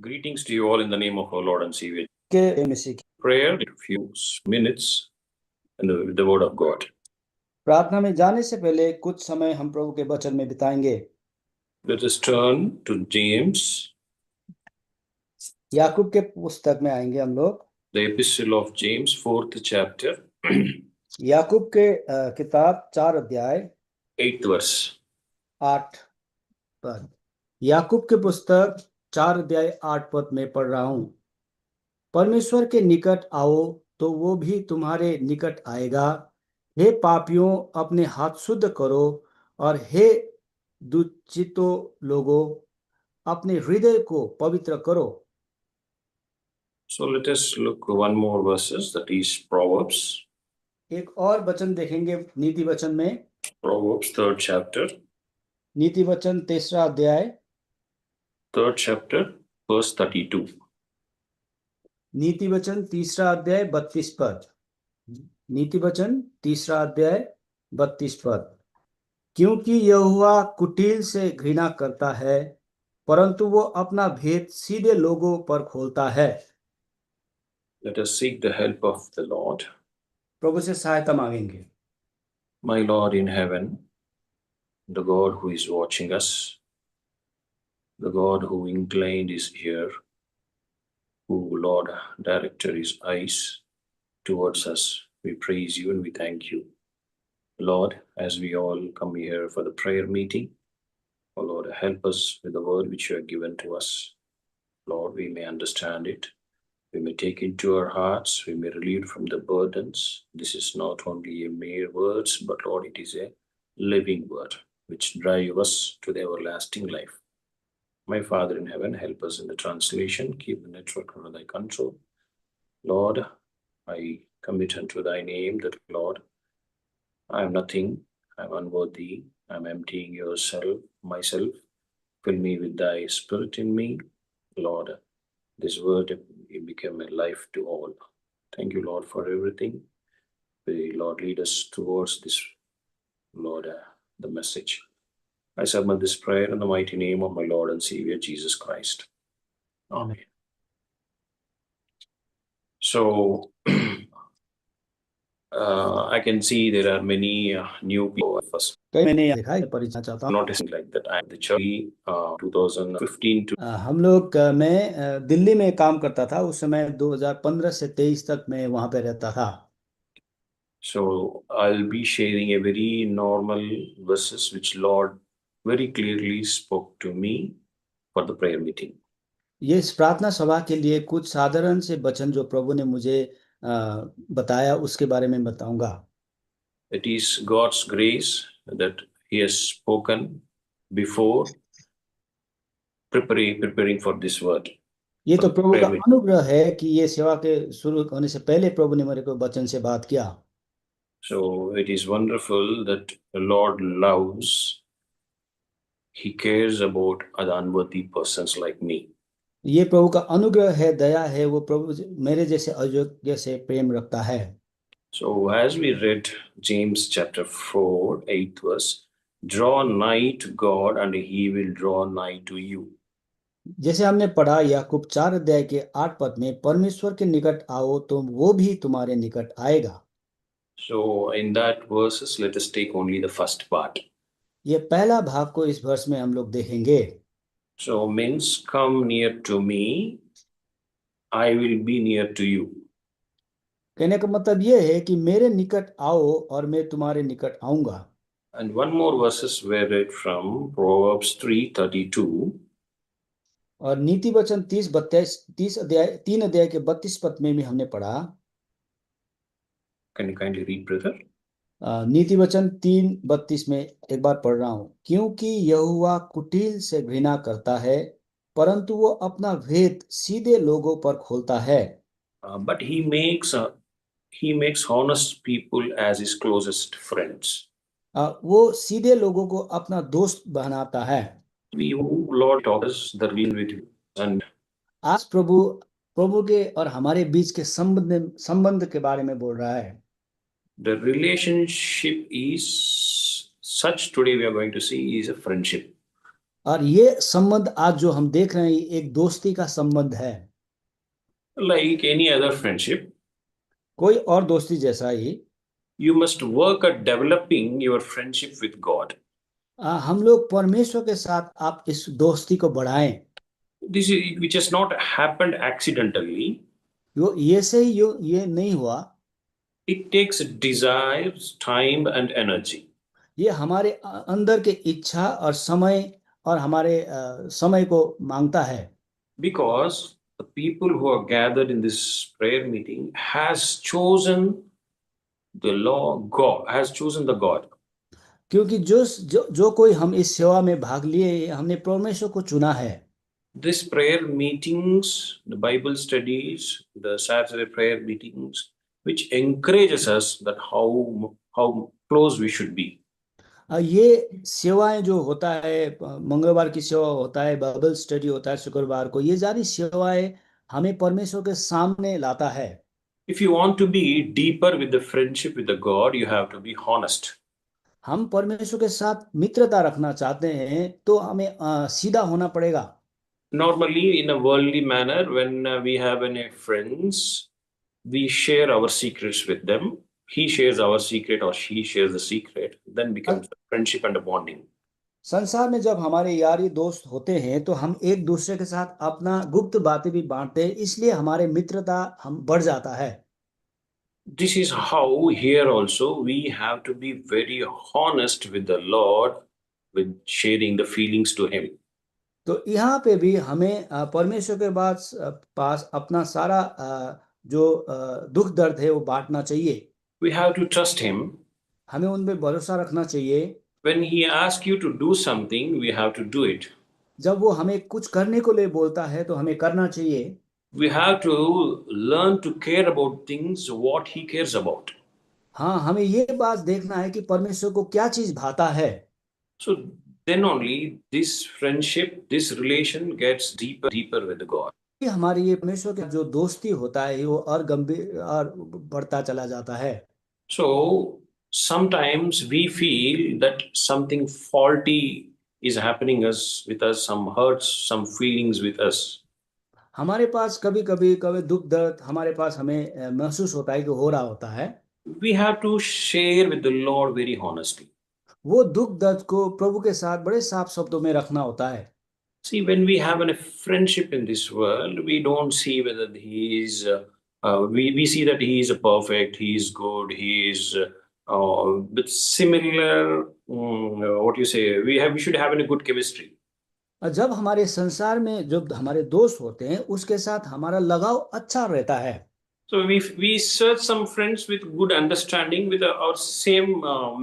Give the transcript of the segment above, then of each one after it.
Greetings to you all in the name of our Lord and Savior. के मसीह की Prayer in a few minutes and the word of God. प्रार्थना में जाने से पहले कुछ समय हम प्रभु के वचन में बिताएंगे। Let us turn to James, याकूब के पुस्तक में आएंगे हम लोग। the epistle of James, 4th chapter, याकूब के किताब 4 अध्याय 8th verse. 8 पद। याकूब के पुस्तक 4 अध्याय 8 पद में पढ़ रहा हूं। परमेश्वर के निकट आओ तो वो भी तुम्हारे निकट आएगा। हे पापियों, अपने हाथ शुद्ध करो, और हे दुचितो लोगों, अपने हृदय को पवित्र करो। So let us look one more verses, that is Proverbs. एक और वचन देखेंगे नीति वचन में। Proverbs, 3rd chapter, नीति वचन 3रा अध्याय 3rd chapter, verse 32. नीति वचन 3रा अध्याय 32 पद। नीति वचन 3रा अध्याय 32 पद। क्योंकि यहोवा कुटिल से घृणा करता है, परंतु वो अपना भेद सीधे लोगों पर खोलता है। Let us seek the help of the Lord. प्रभु से सहायता मांगेंगे। My Lord in heaven, the God who is watching us, the God who inclined his ear, who, Lord, directed his eyes towards us, we praise you and we thank you. Lord, as we all come here for the prayer meeting, oh Lord, help us with the word which you have given to us. Lord, we may understand it, we may take it to our hearts, we may relieve from the burdens. This is not only a mere words, but Lord, it is a living word which drive us to the everlasting life. My Father in heaven, help us in the translation, keep the network under thy control. Lord, I commit unto thy name that, Lord, I am nothing, I am unworthy, I am emptying myself. Fill me with thy spirit in me. Lord, this word become a life to all. Thank you, Lord, for everything. May, Lord, lead us towards this, Lord, the message. I submit this prayer in the mighty name of my Lord and Savior, Jesus Christ. Amen. So, I can see there are many new people. First, कई मैंने देखा है, परिचय चाहता हूं। noticing like that I am the church 2015 to हम लोग मैं दिल्ली में काम करता था। उस समय 2015 से 23 तक मैं वहां पे रहता था। so I'll be sharing a very normal verses which Lord very clearly spoke to me for the prayer meeting. ये इस प्रार्थना सभा के लिए कुछ साधारण से वचन जो प्रभु ने मुझे बताया, उसके बारे में बताऊंगा। It is God's grace that He has spoken before preparing for this word. ये तो प्रभु का prayer meeting. अनुग्रह है कि ये सेवा के शुरू होने से पहले प्रभु ने मेरे को वचन से बात किया। So it is wonderful that the Lord loves, He cares about other unworthy persons like me. ये प्रभु का अनुग्रह है, दया है। वो प्रभु मेरे जैसे अयोग्य से प्रेम रखता है। So as we read James chapter 4, 8th verse, draw nigh to God and He will draw nigh to you. जैसे हमने पढ़ा याकूब 4 अध्याय के 8 पद में, परमेश्वर के निकट आओ तो वो भी तुम्हारे निकट आएगा। So in that verses, let us take only the first part. ये पहला भाग को इस वर्ष में हम लोग देखेंगे। So means come near to me, I will be near to you. कहने का मतलब ये है कि मेरे निकट आओ और मैं तुम्हारे निकट आऊंगा। And one more verses were read from Proverbs 3:32. और नीति वचन 3 अध्याय के 32 पद में भी हमने पढ़ा। Can you kindly read, brother? नीति वचन 3:32 में एक बार पढ़ रहा हूं। क्योंकि यहोवा कुटिल से घृणा करता है, परंतु वो अपना भेद सीधे लोगों पर खोलता है। But he makes honest people as his closest friends. वो सीधे लोगों को अपना दोस्त बनाता है। We, Lord, taught us the reason with you. And आज प्रभु के और हमारे बीच के संबंध के बारे में बोल रहा है। the relationship is such, today we are going to see, is a friendship. और ये संबंध आज जो हम देख रहे हैं ये एक दोस्ती का संबंध है, Like any other friendship, कोई और दोस्ती जैसा ही। you must work at developing your friendship with God. हम लोग परमेश्वर के साथ आप इस दोस्ती को बढ़ाएं। This is which has not happened accidentally. ये से ही ये नहीं हुआ। It takes desires, time, and energy. ये हमारे अंदर के इच्छा और हमारे समय को मांगता है। Because the people who are gathered in this prayer meeting has chosen the law, God has chosen the God. क्योंकि जो कोई हम इस सेवा में भाग लिए हमने परमेश्वर को चुना है। This prayer meetings, the Bible studies, the Saturday prayer meetings, which encourages us that how close we should be. ये सेवाएं जो होता है, मंगलवार की सेवा होता है, बाइबल स्टडी होता है शुक्रवार को, ये सारी सेवाएं हमें परमेश्वर के सामने लाता है। If you want to be deeper with the friendship with the God, you have to be honest. हम परमेश्वर के साथ मित्रता रखना चाहते हैं तो हमें सीधा होना पड़ेगा। Normally, in a worldly manner, when we have any friends, we share our secrets with them. He shares our secret or she shares the secret, then becomes a friendship and a bonding. संसार में जब हमारे यारी दोस्त होते हैं तो हम एक दूसरे के साथ अपना गुप्त बातें भी बांटते हैं, इसलिए हमारे मित्रता हम बढ़ जाता है। This is how here also we have to be very honest with the Lord, with sharing the feelings to Him. तो यहाँ पे भी हमें परमेश्वर के पास अपना सारा जो दुख दर्द है वो बांटना चाहिए। We have to trust Him. हमें उन पे भरोसा रखना चाहिए। When He asks you to do something, we have to do it. जब वो हमें कुछ करने को लिए बोलता है तो हमें करना चाहिए। We have to learn to care about things what He cares about. हाँ, हमें ये बात देखना है कि परमेश्वर को क्या चीज भाता है। So then only this friendship, this relation gets deeper with God. कि हमारी ये परमेश्वर का जो दोस्ती होता है वो और गंभीर और बढ़ता चला जाता है। So sometimes we feel that something faulty is happening us with us, some hurts, some feelings with us. हमारे पास कभी कभी कभी दुख दर्द हमारे पास हमें महसूस होता है कि हो रहा होता है। We have to share with the Lord very honestly. वो दुख दर्द को प्रभु के साथ बड़े साफ शब्दों में रखना होता है। See, when we have a friendship in this world, we don't see whether he is, we see that he is a perfect, he is good, he is, with similar, what you say, we should have a good chemistry. और जब हमारे संसार में जो हमारे दोस्त होते हैं उसके साथ हमारा लगाव अच्छा रहता है। So we search some friends with good understanding with our same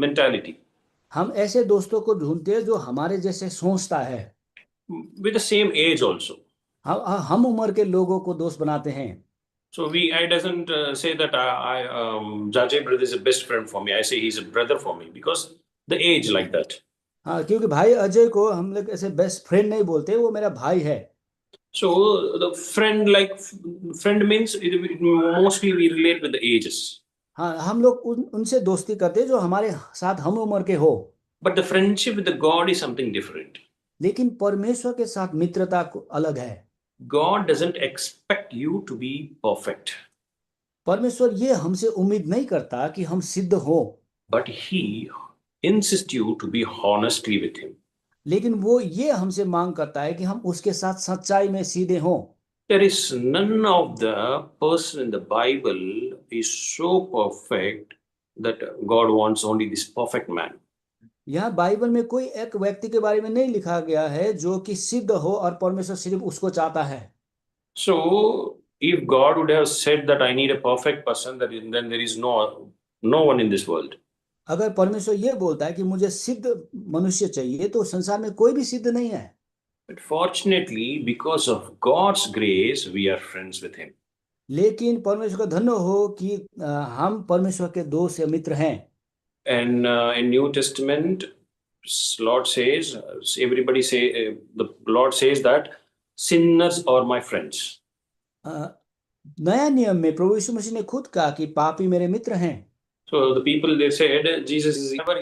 mentality, हम ऐसे दोस्तों को ढूंढते हैं जो हमारे जैसे सोचता है। with the same age also. हम उम्र के लोगों को दोस्त बनाते हैं। So I doesn't say that Jajay brother is a best friend for me. I say he's a brother for me because the age like that. हाँ, क्योंकि भाई अजय को हम लोग ऐसे बेस्ट फ्रेंड नहीं बोलते, वो मेरा भाई है। So the friend means mostly we relate with the ages. हाँ, हम लोग उनसे दोस्ती करते हैं जो हमारे साथ हम उम्र के हो। But the friendship with the God is something different. लेकिन परमेश्वर के साथ मित्रता अलग है। God doesn't expect you to be perfect, परमेश्वर ये हमसे उम्मीद नहीं करता कि हम सिद्ध हो, but He insists you to be honestly with Him. लेकिन वो ये हमसे मांग करता है कि हम उसके साथ सच्चाई में सीधे हों। There is none of the person in the Bible is so perfect that God wants only this perfect man. यहाँ बाइबल में कोई एक व्यक्ति के बारे में नहीं लिखा गया है जो कि सिद्ध हो और परमेश्वर सिर्फ उसको चाहता है। So if God would have said that I need a perfect person, then there is no one in this world. अगर परमेश्वर ये बोलता है कि मुझे सिद्ध मनुष्य चाहिए तो संसार में कोई भी सिद्ध नहीं है। But fortunately, because of God's grace, we are friends with Him. लेकिन परमेश्वर का धन्य हो कि हम परमेश्वर के दोस्त या मित्र हैं। And in New Testament, Lord says, everybody say, the Lord says that sinners are my friends. नया नियम में प्रभु यीशु मसीह ने खुद कहा कि पापी मेरे मित्र हैं। So the people, they said, Jesus is never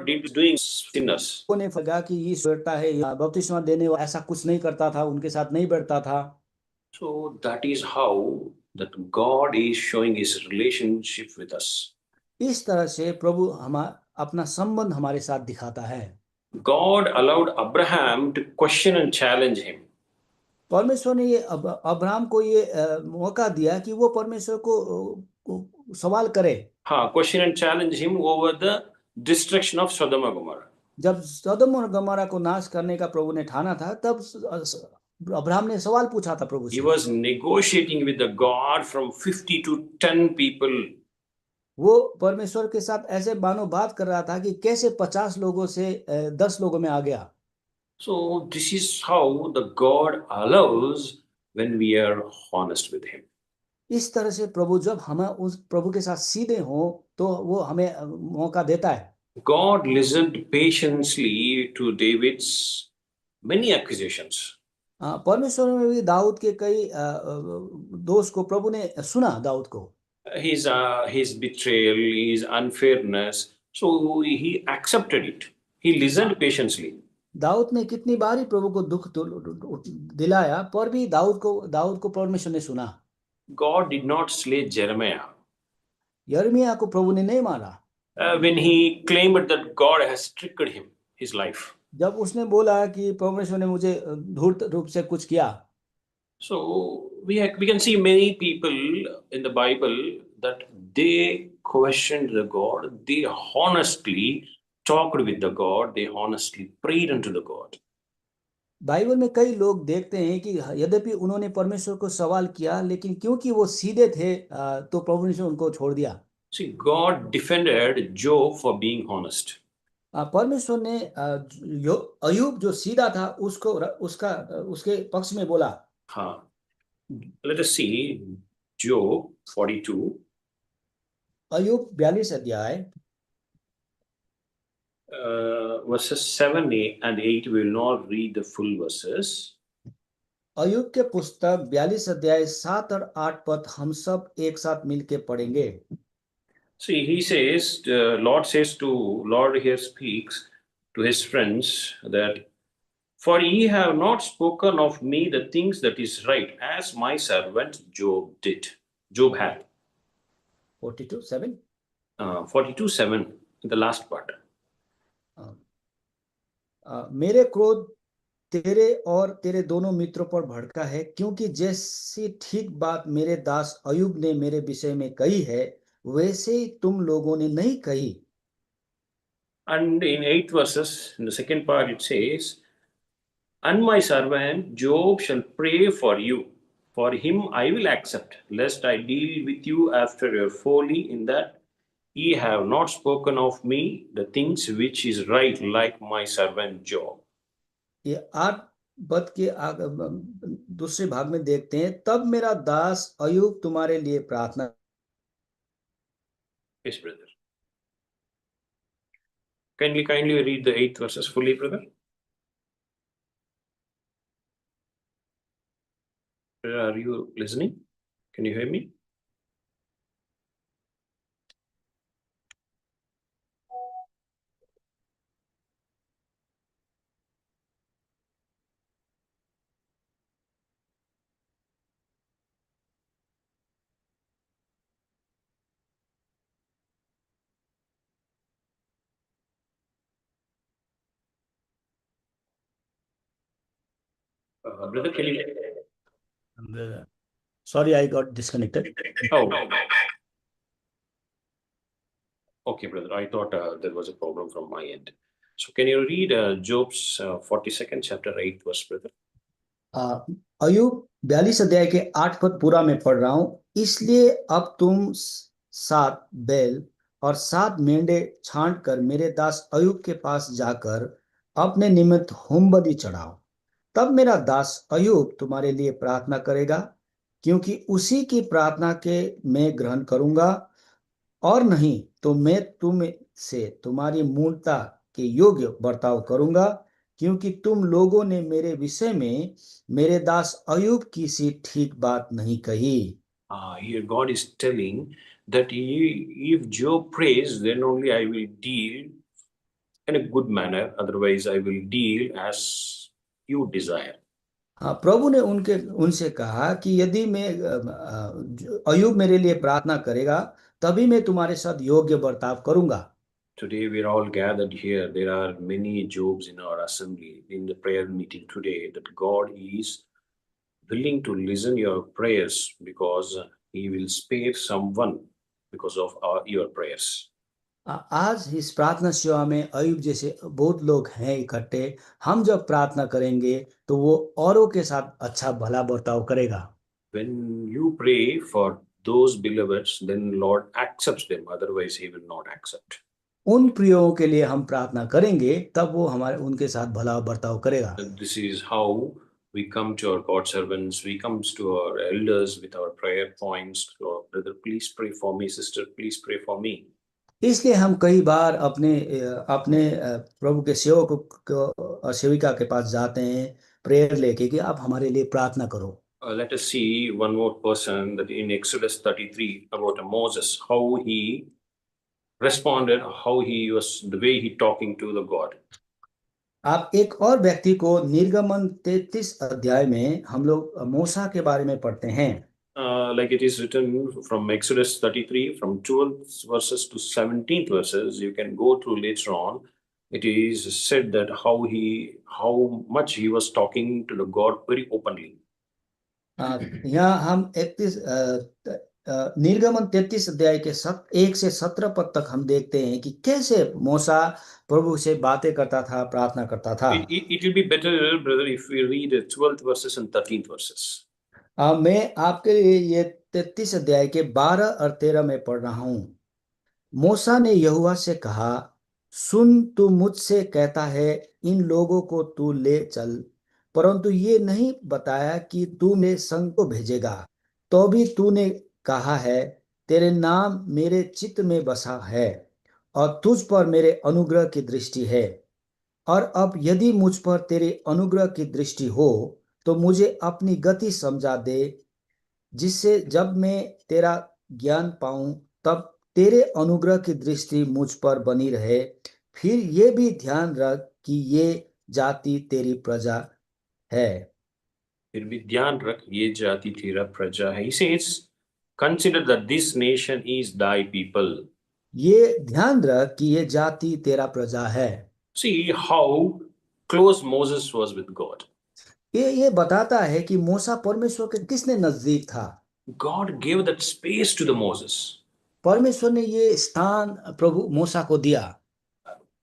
did doing sinners. उन्हें लगा कि यीशु बैठता है या बपतिस्मा देने वाला ऐसा कुछ नहीं करता था, उनके साथ नहीं बैठता था। So that is how that God is showing his relationship with us. इस तरह से प्रभु अपना संबंध हमारे साथ दिखाता है। God allowed Abraham to question and challenge him. परमेश्वर ने ये अब्राहम को ये मौका दिया कि वो परमेश्वर को सवाल करे। हाँ, question and challenge him over the destruction of Sodom and Gomorrah. जब सदोम और गमोरा को नाश करने का प्रभु ने ठाना था, तब अब्राहम ने सवाल पूछा था प्रभु से। He was negotiating with the God from 50 to 10 people. वो परमेश्वर के साथ ऐसे बानो बात कर रहा था कि कैसे 50 लोगों से 10 लोगों में आ गया। So this is how the God allows when we are honest with him. इस तरह से प्रभु जब हम उस प्रभु के साथ सीधे हों तो वो हमें मौका देता है। God listened patiently to David's many accusations. परमेश्वर में भी दाऊद के कई दोष को प्रभु ने सुना, दाऊद को his betrayal, his unfairness, so he accepted it. He listened patiently. Dawood ने कितनी बार ही प्रभु को दुख दिलाया, पर भी दाऊद को परमेश्वर ने सुना। God did not slay Jeremiah. यिर्मयाह को प्रभु ने नहीं मारा। When he claimed that God has tricked him, his life. जब उसने बोला कि परमेश्वर ने मुझे धूर्त रूप से कुछ किया। So we can see many people in the Bible that they questioned the God, they honestly talked with the God, they honestly prayed unto the God. Bible में कई लोग देखते हैं कि यद्यपि उन्होंने परमेश्वर को सवाल किया, लेकिन क्योंकि वो सीधे थे तो प्रभु ने उनको छोड़ दिया। See, God defended Job for being honest. परमेश्वर ने अय्यूब जो सीधा था उसके पक्ष में बोला। हाँ, let us see Job 42. अय्यूब 42 अध्याय verses 7 and 8. We will not read the full verses. अय्यूब के पुस्तक 42 अध्याय 7 और 8 पद हम सब एक साथ मिलके पढ़ेंगे। See, he says, Lord here speaks to his friends that, for ye have not spoken of me the things that is right, as my servant Job did. Job had. 42:7. 42:7, the last part. मेरे क्रोध तेरे और तेरे दोनों मित्रों पर भड़का है, क्योंकि जैसी ठीक बात मेरे दास अय्यूब ने मेरे विषय में कही है, वैसे ही तुम लोगों ने नहीं कही। And in 8 verses, in the second part, it says, and my servant Job shall pray for you. For him I will accept, lest I deal with you after your folly, in that ye have not spoken of me the things which is right, like my servant Job. ये 8 पद के दूसरे भाग में देखते हैं, तब मेरा दास अय्यूब तुम्हारे लिए प्रार्थना। Yes, brother. Kindly read the 8 verses fully, brother. Are you listening? Can you hear me? Brother, can you? Sorry, I got disconnected. Oh. Okay, brother. I thought there was a problem from my end. So can you read Job's 42nd chapter 8 verse, brother? अय्यूब 42 अध्याय के 8 पद पूरा मैं पढ़ रहा हूं। इसलिए अब तुम 7 बैल और 7 मेंढे छांट कर मेरे दास अय्यूब के पास जाकर अपने निमित्त होमबलि चढ़ाओ। तब मेरा दास अय्यूब तुम्हारे लिए प्रार्थना करेगा, क्योंकि उसी की प्रार्थना के मैं ग्रहण करूंगा, और नहीं तो मैं तुम से तुम्हारी मूर्खता के योग्य बर्ताव करूंगा, क्योंकि तुम लोगों ने मेरे विषय में मेरे दास अय्यूब की सी ठीक बात नहीं कही। Here God is telling that if Job prays, then only I will deal in a good manner, otherwise I will deal as you desire. हाँ, प्रभु ने उनसे कहा कि यदि मैं अय्यूब मेरे लिए प्रार्थना करेगा तभी मैं तुम्हारे साथ योग्य बर्ताव करूंगा। Today we are all gathered here. There are many Jobs in our assembly, in the prayer meeting today, that God is willing to listen your prayers because He will spare someone because of your prayers. आज इस प्रार्थना सेवा में अय्यूब जैसे बहुत लोग हैं इकट्ठे। हम जब प्रार्थना करेंगे तो वो औरों के साथ अच्छा भला बर्ताव करेगा। When you pray for those beloveds, then Lord accepts them, otherwise He will not accept. उन प्रियों के लिए हम प्रार्थना करेंगे तब वो हमारे उनके साथ भला बर्ताव करेगा। And this is how we come to our God servants, we come to our elders with our prayer points. Lord, brother, please pray for me. Sister, please pray for me. इसलिए हम कई बार अपने अपने प्रभु के सेवक सेविका के पास जाते हैं प्रेयर लेके कि आप हमारे लिए प्रार्थना करो। Let us see one more person that in Exodus 33 about Moses, how he responded, how he was, the way he talking to the God. आप एक और व्यक्ति को निर्गमन 33 अध्याय में हम लोग मूसा के बारे में पढ़ते हैं। Like it is written from Exodus 33, from 12th verses to 17th verses, you can go through later on. It is said that how much he was talking to the God very openly. यहाँ हम 31 निर्गमन 33 अध्याय के 1 से 17 पद तक हम देखते हैं कि कैसे मूसा प्रभु से बातें करता था, प्रार्थना करता था। It will be better, brother, if we read the 12th verses and 13th verses. मैं आपके लिए ये 33 अध्याय के 12 और 13 में पढ़ रहा हूँ। मूसा ने यहोवा से कहा, सुन, तू मुझसे कहता है इन लोगों को तू ले चल, परंतु ये नहीं बताया कि तू मेरे संग को भेजेगा। तो भी तूने कहा है, तेरे नाम मेरे चित्त में बसा है और तुझ पर मेरे अनुग्रह की दृष्टि है। और अब यदि मुझ पर तेरे अनुग्रह की दृष्टि हो तो मुझे अपनी गति समझा दे, जिससे जब मैं तेरा ज्ञान पाऊं तब तेरे अनुग्रह की दृष्टि मुझ पर बनी रहे। फिर ये भी ध्यान रख कि ये जाति तेरी प्रजा है। फिर भी ध्यान रख ये जाति तेरा प्रजा है. He says, consider that this nation is thy people. ये ध्यान रख कि ये जाति तेरा प्रजा है। See how close Moses was with God. ये बताता है कि मूसा परमेश्वर के किसने नजदीक था। God gave that space to the Moses. परमेश्वर ने ये स्थान प्रभु मूसा को दिया।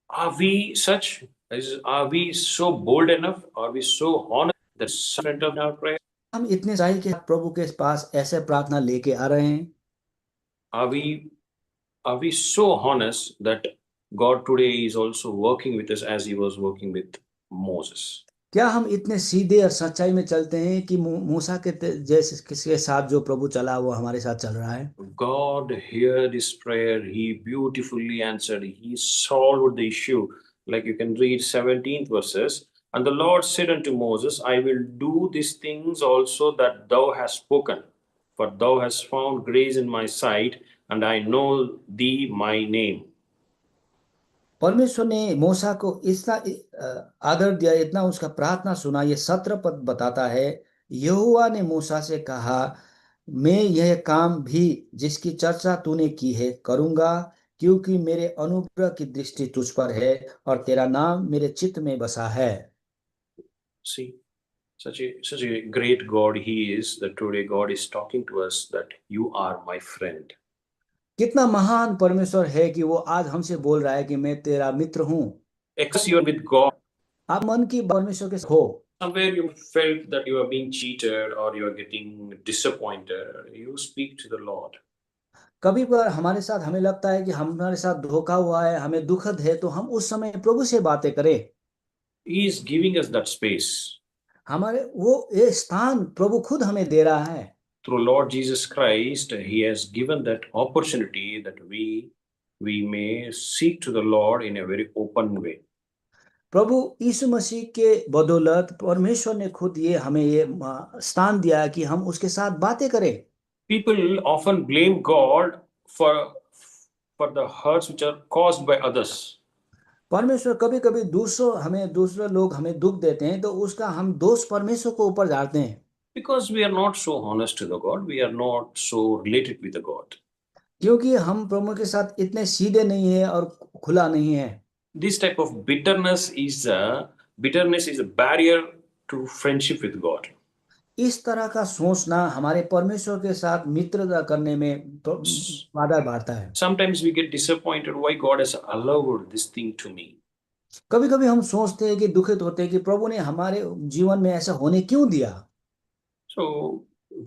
Are we such? Are we so bold enough? Are we so honest that front of our prayer? हम इतने सच्चाई के साथ प्रभु के पास ऐसे प्रार्थना लेके आ रहे हैं। Are we so honest that God today is also working with us as He was working with Moses? क्या हम इतने सीधे और सच्चाई में चलते हैं कि मूसा के जैसे किसके साथ जो प्रभु चला वो हमारे साथ चल रहा है। God heard his prayer. He beautifully answered. He solved the issue. Like you can read 17th verses. And the Lord said unto Moses, I will do these things also that thou hast spoken. For thou hast found grace in my sight, and I know thee my name. परमेश्वर ने मूसा को इतना आदर दिया, इतना उसका प्रार्थना सुना। ये 17 पद बताता है, यहोवा ने मूसा से कहा, मैं यह काम भी जिसकी चर्चा तूने की है करूंगा, क्योंकि मेरे अनुग्रह की दृष्टि तुझ पर है और तेरा नाम मेरे चित्त में बसा है। See, such a great God He is, that today God is talking to us that you are my friend. कितना महान परमेश्वर है कि वो आज हमसे बोल रहा है कि मैं तेरा मित्र हूँ। Express you are with God. आप मन की परमेश्वर के हो। Somewhere you felt that you are being cheated or you are getting disappointed, you speak to the Lord. कभी पर हमारे साथ हमें लगता है कि हमारे साथ धोखा हुआ है, हमें दुखद है, तो हम उस समय प्रभु से बातें करें। He is giving us that space. हमारे वो ये स्थान प्रभु खुद हमें दे रहा है। Through Lord Jesus Christ, He has given that opportunity that we may seek to the Lord in a very open way. प्रभु यीशु मसीह के बदौलत परमेश्वर ने खुद ये हमें ये स्थान दिया कि हम उसके साथ बातें करें। People often blame God for the hurts which are caused by others. परमेश्वर कभी कभी दूसरे लोग हमें दुख देते हैं तो उसका हम दोष परमेश्वर को ऊपर डालते हैं, Because we are not so honest to the God, we are not so related with the God. क्योंकि हम प्रभु के साथ इतने सीधे नहीं है और खुला नहीं है। This type of bitterness is a barrier to friendship with God. इस तरह का सोचना हमारे परमेश्वर के साथ मित्रता करने में बाधा बढ़ता है। Sometimes we get disappointed why God has allowed this thing to me. कभी कभी हम सोचते हैं कि दुखित होते हैं कि प्रभु ने हमारे जीवन में ऐसा होने क्यों दिया। So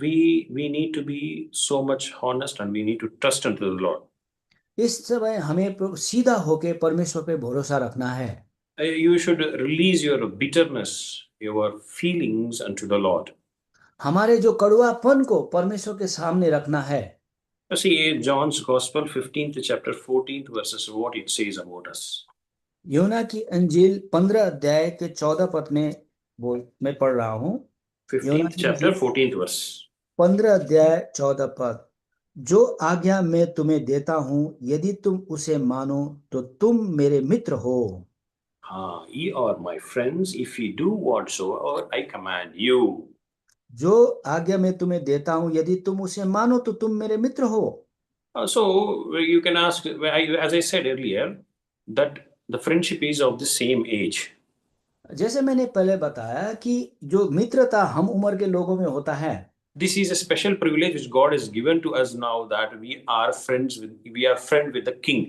we need to be so much honest and we need to trust unto the Lord. इस समय हमें सीधा होके परमेश्वर पे भरोसा रखना है। You should release your bitterness, your feelings unto the Lord. हमारे जो कड़वापन को परमेश्वर के सामने रखना है। See John's Gospel 15th chapter 14th verses what it says about us. यूहन्ना की अंजील 15 अध्याय के 14 पद में मैं पढ़ रहा हूँ। 15th chapter 14th verse. 15 अध्याय 14 पद, जो आज्ञा मैं तुम्हें देता हूँ यदि तुम उसे मानो तो तुम मेरे मित्र हो। Ye are my friends if ye do whatsoever I command you. जो आज्ञा मैं तुम्हें देता हूँ यदि तुम उसे मानो तो तुम मेरे मित्र हो। So you can ask, as I said earlier, that the friendship is of the same age. जैसे मैंने पहले बताया कि जो मित्रता हम उम्र के लोगों में होता है, This is a special privilege which God has given to us now, that we are friend with the King.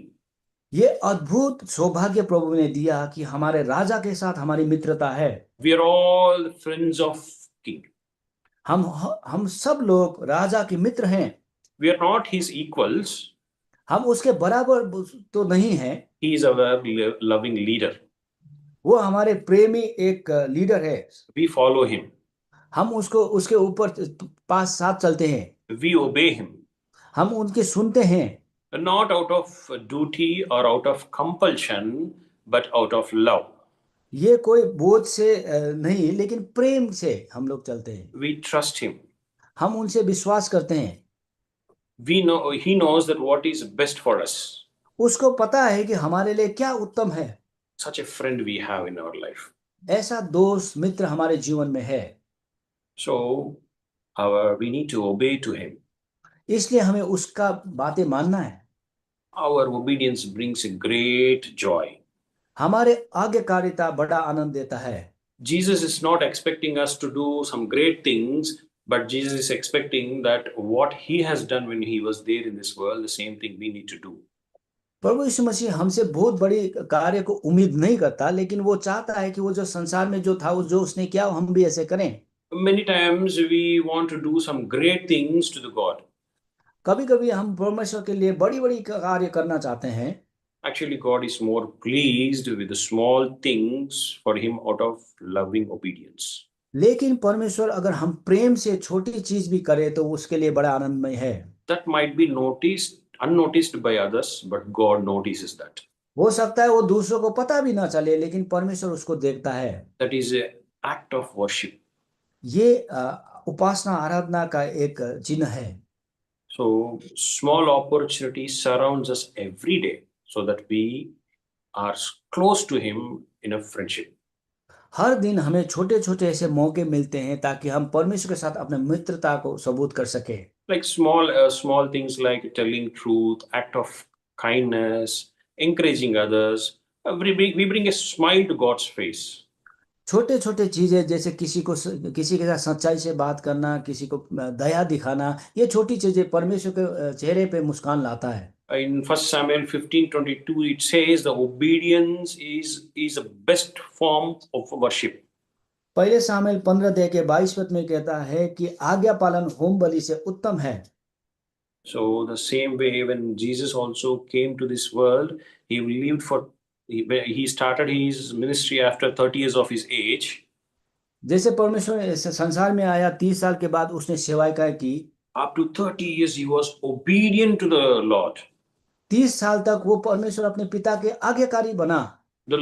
ये अद्भुत सौभाग्य प्रभु ने दिया कि हमारे राजा के साथ हमारी मित्रता है। We are all friends of King. हम सब लोग राजा के मित्र हैं। We are not his equals. हम उसके बराबर तो नहीं हैं। He is our loving leader. वो हमारे प्रेमी एक लीडर है। We follow him. हम उसके ऊपर पास साथ चलते हैं। We obey him. हम उनके सुनते हैं। Not out of duty or out of compulsion, but out of love. ये कोई बोझ से नहीं, लेकिन प्रेम से हम लोग चलते हैं। We trust him. हम उनसे विश्वास करते हैं। He knows that what is best for us. उसको पता है कि हमारे लिए क्या उत्तम है। Such a friend we have in our life. ऐसा दोस्त मित्र हमारे जीवन में है। So we need to obey to him. इसलिए हमें उसका बातें मानना है। Our obedience brings a great joy. हमारे आज्ञाकारिता बड़ा आनंद देता है। Jesus is not expecting us to do some great things, but Jesus is expecting that what he has done when he was there in this world, the same thing we need to do. प्रभु यीशु मसीह हमसे बहुत बड़ी कार्य को उम्मीद नहीं करता, लेकिन वो चाहता है कि वो जो संसार में जो था, जो उसने किया, हम भी ऐसे करें। Many times we want to do some great things to the God. कभी-कभी हम परमेश्वर के लिए बड़ी-बड़ी कार्य करना चाहते हैं। Actually, God is more pleased with the small things for him out of loving obedience. लेकिन परमेश्वर अगर हम प्रेम से छोटी चीज भी करें तो उसके लिए बड़ा आनंदमय है। That might be unnoticed by others, but God notices that. हो सकता है वो दूसरों को पता भी ना चले, लेकिन परमेश्वर उसको देखता है। That is an act of worship. ये उपासना आराधना का एक चिन्ह है। So small opportunity surrounds us every day, so that we are close to him in a friendship. हर दिन हमें छोटे-छोटे ऐसे मौके मिलते हैं ताकि हम परमेश्वर के साथ अपने मित्रता को सबूत कर सके। Like small things like telling truth, act of kindness, encouraging others. We bring a smile to God's face. छोटे-छोटे चीजें जैसे किसी के साथ सच्चाई से बात करना, किसी को दया दिखाना, ये छोटी चीजें परमेश्वर के चेहरे पे मुस्कान लाता है। In 1 Samuel 15:22, it says the obedience is the best form of worship. पहले सामुएल 15 अध्याय के 22 पद में कहता है कि आज्ञा पालन होम बलि से उत्तम है। So the same way, when Jesus also came to this world, he started his ministry after 30 years of his age. जैसे परमेश्वर इस संसार में आया 30 साल के बाद उसने सेवाएं की। Up to 30 years he was obedient to the Lord. 30 साल तक वो परमेश्वर अपने पिता के आज्ञाकारी बना। The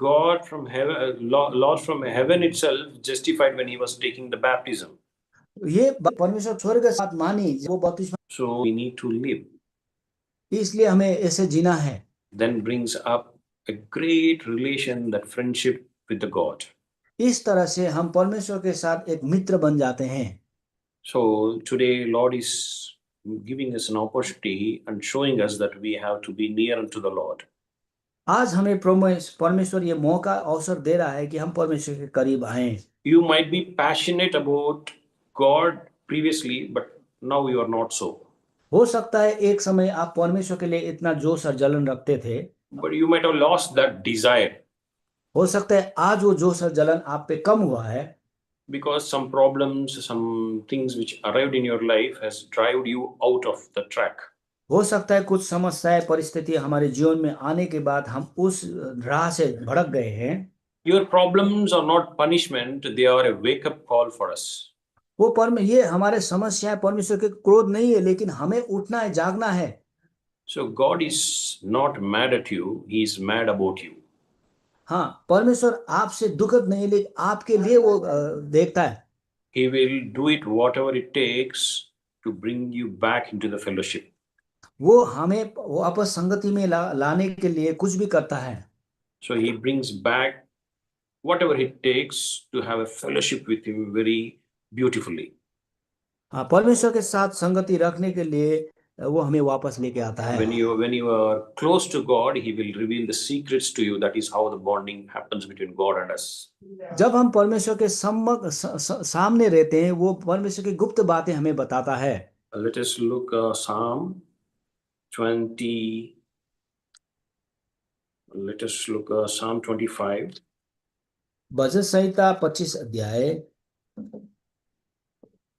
God from heaven, Lord from heaven itself justified when he was taking the baptism. ये परमेश्वर स्वर्ग के साथ मानी वो बपतिस्मा। So we need to live इसलिए हमें ऐसे जीना है। then brings up a great relation, that friendship with the God. इस तरह से हम परमेश्वर के साथ एक मित्र बन जाते हैं। So today, Lord is giving us an opportunity and showing us that we have to be near unto the Lord. आज हमें परमेश्वर ये मौका अवसर दे रहा है कि हम परमेश्वर के करीब आएं। You might be passionate about God previously, but now you are not so. हो सकता है एक समय आप परमेश्वर के लिए इतना जोश और जलन रखते थे, But you might have lost that desire हो सकता है आज वो जोश और जलन आप पे कम हुआ है, because some problems, some things which arrived in your life has driven you out of the track. हो सकता है कुछ समस्याएं परिस्थिति हमारे जीवन में आने के बाद हम उस राह से भड़क गए हैं। Your problems are not punishment, they are a wake-up call for us. ये हमारे समस्याएं परमेश्वर के क्रोध नहीं है, लेकिन हमें उठना है, जागना है। So God is not mad at you, He is mad about you. हाँ, परमेश्वर आपसे दुखद नहीं, लेकिन आपके लिए वो देखता है। He will do it whatever it takes to bring you back into the fellowship. वो हमें वापस संगति में लाने के लिए कुछ भी करता है। So He brings back whatever it takes to have a fellowship with Him very beautifully. हाँ, परमेश्वर के साथ संगति रखने के लिए वो हमें वापस लेके आता है। When you are close to God, He will reveal the secrets to you. That is how the bonding happens between God and us. जब हम परमेश्वर के सामने रहते हैं, वो परमेश्वर की गुप्त बातें हमें बताता है। Let us look Psalm 20. Let us look Psalm 25. भजन संहिता 25 अध्याय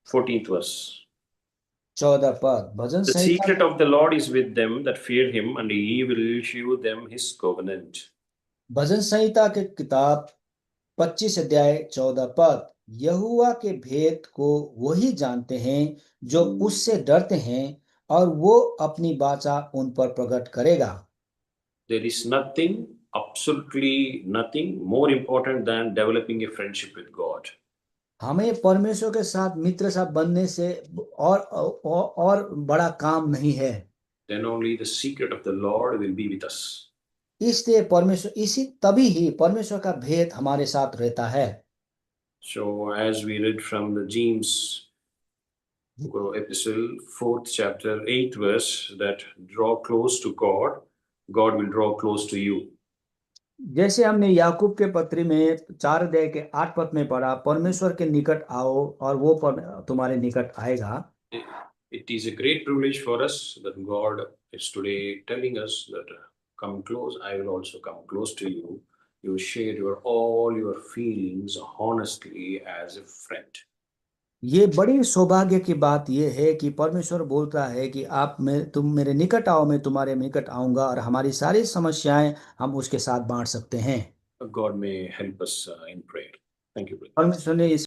14th verse. 14 पद। भजन The Samhita secret of the Lord is with them that fear Him, and He will shew them His covenant. भजन संहिता के किताब 25 अध्याय 14 पद। यहोवा के भेद को वही जानते हैं जो उससे डरते हैं, और वो अपनी वाचा उन पर प्रकट करेगा। There is nothing, absolutely nothing more important than developing a friendship with God. हमें परमेश्वर के साथ मित्र साथ बनने से और बड़ा काम नहीं है। Then only the secret of the Lord will be with us. इसलिए तभी ही परमेश्वर का भेद हमारे साथ रहता है। So as we read from the James epistle, 4th chapter, 8th verse, that draw close to God, God will draw close to you. जैसे हमने याकूब के पत्री में 4 अध्याय के 8 पद में पढ़ा, परमेश्वर के निकट आओ और वो तुम्हारे निकट आएगा। It is a great privilege for us that God is today telling us that come close, I will also come close to you. You share all your feelings honestly as a friend. ये बड़ी सौभाग्य की बात ये है कि परमेश्वर बोलता है कि तुम मेरे निकट आओ, मैं तुम्हारे निकट आऊंगा, और हमारी सारी समस्याएं हम उसके साथ बांट सकते हैं। God may help us in prayer. Thank you, brother. परमेश्वर ने इस